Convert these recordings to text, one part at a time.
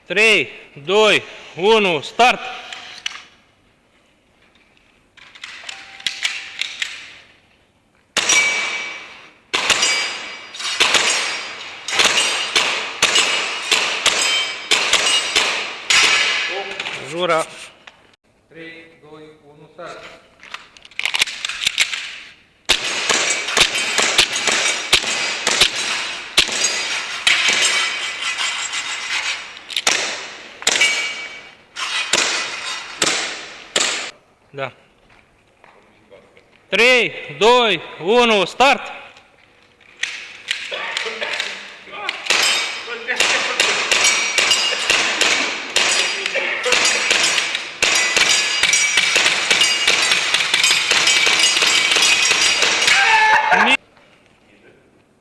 3, 2, 1, start! Jura. 3, 2, 1, start! Da. 3, 2, 1, start!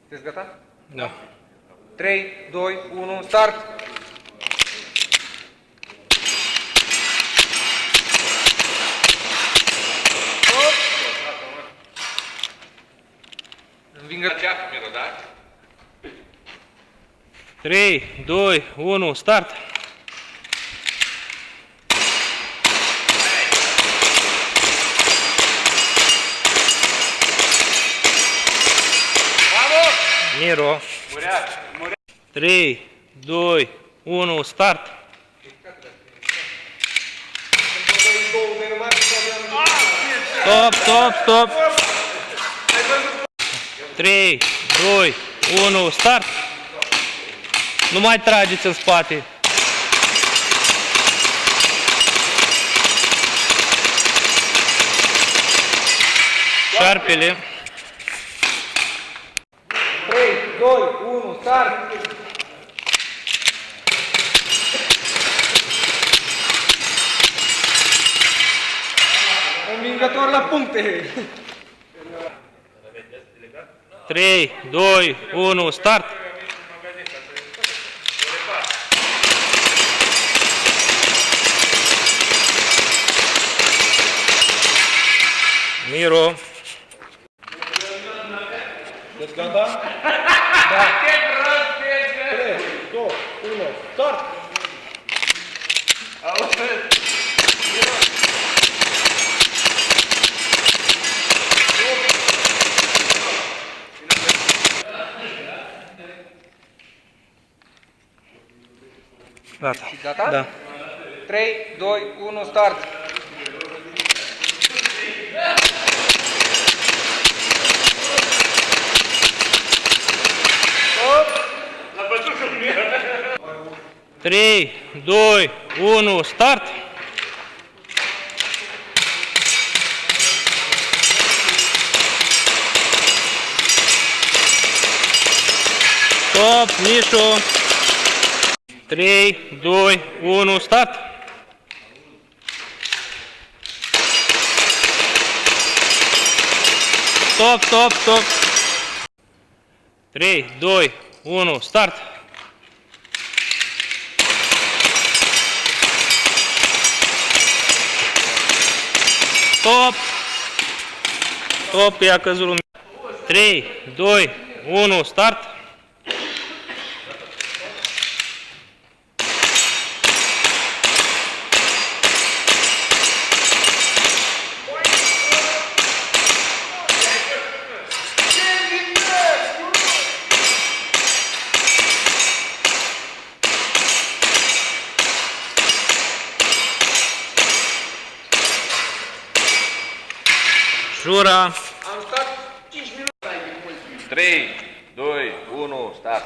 Sunteți gata? Da. 3, 2, 1, start! Învingă ceafă, mi-o da? 3, 2, 1, start! Miro. 3, 2, 1, start! Stop, stop, stop! 3, 2, 1, start! Nu mai trageți în spate! Șarpele! 3, 2, 1, start! Învingător la puncte! 3, 2, 1, start! Miro. Deci gata? Da. 3, 2, 1, start! Gata. Gata? Da. 3, 2, 1, start! La bătușul meu! 3, 2, 1, start! Stop, Mișu! 3, 2, 1, start! Stop, stop, stop! 3, 2, 1, start! Stop! Stop, i-a căzut lumea. 3, 2, 1, start! Jura. Am stat 5 minute. 3, 2, 1, start!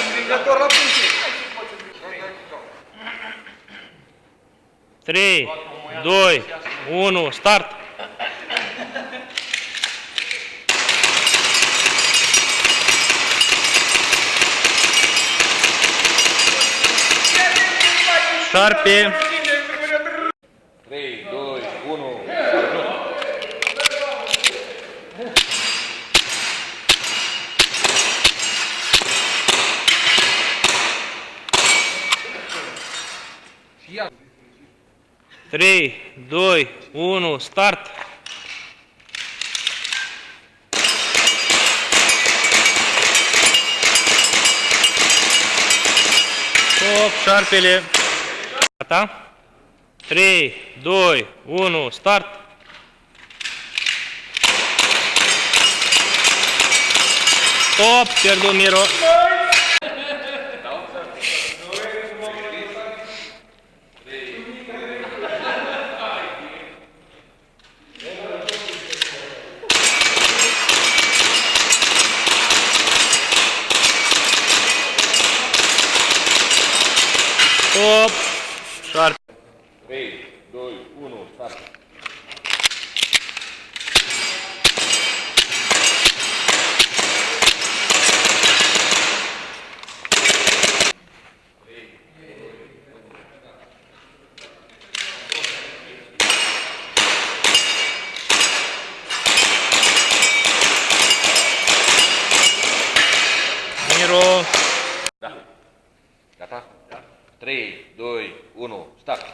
Învingător la puncte! 3, 2, 1, start! Șarpe! 3, 2, 1, Și ia! 3, 2, 1, start! Stop, șarpele. Gata? 3, 2, 1, start. Stop, pierdut Miro. Stop, șarpe. 3, 2, 1, start. Miro. Da. Gata? 3, 2, 1, start.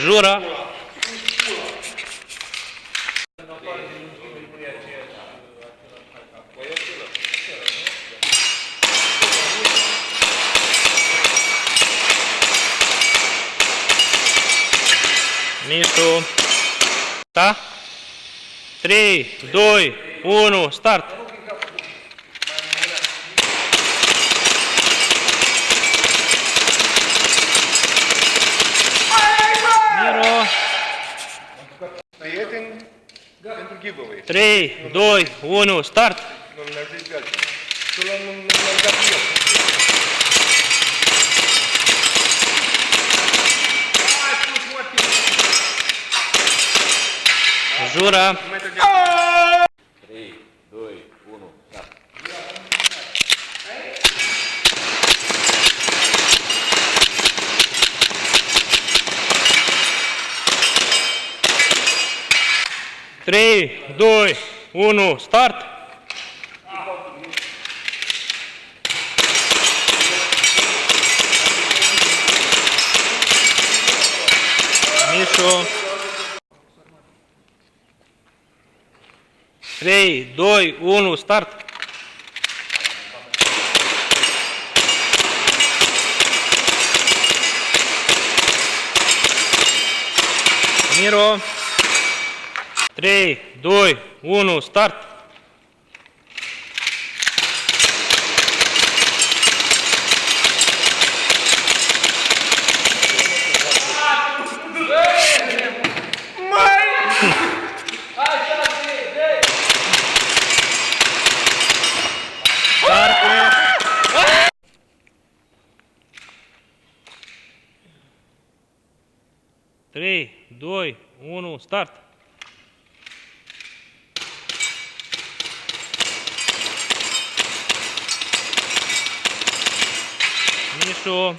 Jura. Mișu. Da? 3, 2, 1, start. Miro. Prieteni, pentru giveaway. 3, 2, 1, start. Nu mi-a zis pe altceva. Tu l-am dat eu. Jura. 3, 2, 1, start. Trei, doi, unu, start! Mișu. 3, 2, 1, start! Miro. 3, 2, 1, start! Trei, doi, unu, start! Mișu.